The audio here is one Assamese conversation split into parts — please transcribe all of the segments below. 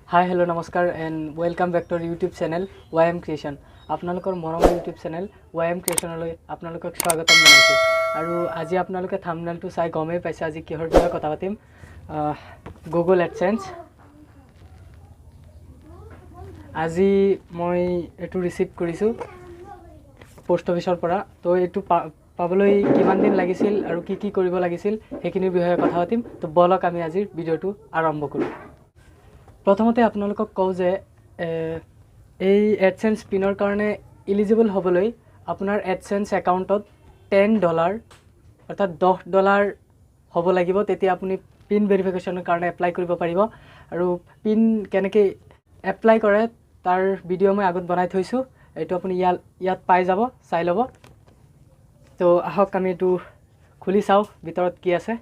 Hi, hello, namaskar and welcome back to our YouTube channel YM Creation. আপোনালোকৰ মৰমৰ YouTube channel YM Creation লৈ আপোনালোকক স্বাগতম জনাইছো আৰু আজি আপোনালোকে থাম্বনেলটো চাই গমেই পাইছে আজি কিহৰ বিষয়ে কথা পাতিম Google AdSense আজি মই এটো ৰিসিভ কৰিছো পোষ্ট অফিচৰ পৰা তো এটো পাবলৈ কিমান দিন লাগিছিল আৰু কি কি কৰিব লাগিছিল হেকিনিৰ বিষয়ে কথা পাতিম তো বলক আমি আজিৰ ভিডিওটো আৰম্ভ কৰো প্ৰথমতে আপোনালোকক কও যে এই AdSense পিনৰ কাৰণে এলিজিবল হ'বলৈ আপোনাৰ AdSense একাউণ্টত $10 অৰ্থাৎ $10 হ'ব লাগিব তেতিয়া আপুনি পিন ভেৰিফিকেশনৰ কাৰণে এপ্লাই কৰিব পাৰিব আৰু পিন কেনেকৈ এপ্লাই কৰে তাৰ ভিডিও মই আগত বনাই থৈছো এটো আপুনি ইয়াত পাই যাব চাই লব তো আহক আমি এটো খুলি চাও ভিতৰত কি আছে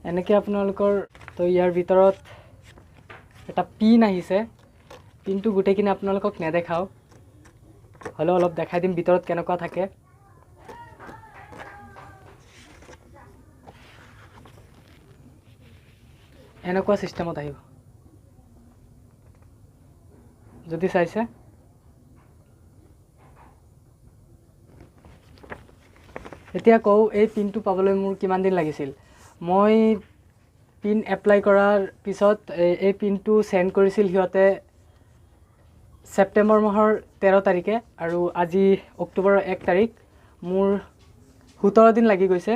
এনেকৈ আপোনালোকৰ তো ইয়াৰ ভিতৰত এটা পিন আহিছে পিনটো গুটেকিনে আপোনালোকক নেদেখাও হলো অলপ দেখাই দিম ভিতৰত কেনেকুৱা থাকে এনেকুৱা সিস্টেমত আহিব যদি চাইছে এতিয়া কও এই পিনটো পাবলৈ মোৰ কিমান দিন লাগিছিল মই পিন এপ্লাই কৰাৰ পিছত এই পিনটো সেন্ড কৰিছিল হিয়তে সেপ্টেম্বৰ মাহৰ 13 তাৰিখে আৰু আজি অক্টোবৰৰ 1 তাৰিখ মোৰ 17 দিন লাগি গৈছে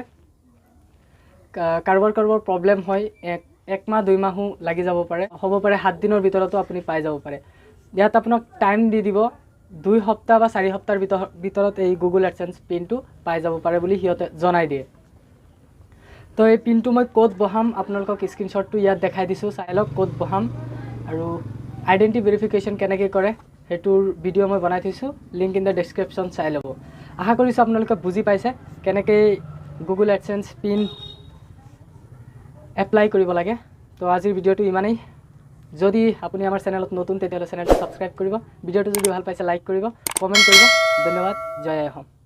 কাৰোবাৰ প্ৰবলেম হয় এক মাহ 2 মাহও লাগি যাব পাৰে হ'ব পাৰে 7 দিনৰ ভিতৰতো আপুনি পাই যাব পাৰে ইয়াত আপোনাক টাইম দি দিব 2 সপ্তাহ বা 4 সপ্তাহৰ ভিতৰত এই Google AdSense পিনটো পাই যাব পাৰে বুলি হিয়তে জনাই দিয়ে তো এই পিনটো মই কোড বহাম আপোনালোকক স্ক্ৰিনশ্বটটো ইয়াত দেখাই দিছো চাই লওক কোড বহাম আৰু আইডেন্টি ভেৰিফিকেশন কেনেকৈ কৰে হেতুৰ ভিডিও মই বনাই থৈছো লিংক ইন দা ডেসক্ৰিপশন চাই লব আশা কৰিছো আপোনালোকে বুজি পাইছে কেনেকৈ Google AdSense পিন এপ্লাই কৰিব লাগে তো আজিৰ ভিডিওটো ইমানেই যদি আপুনি আমাৰ চেনেলত নতুন তেতিয়ালে চেনেলটো সাবস্ক্ৰাইব কৰিব ভিডিওটো যদি ভাল পাইছে লাইক কৰিব কমেন্ট কৰিব ধন্যবাদ জয় আই অসম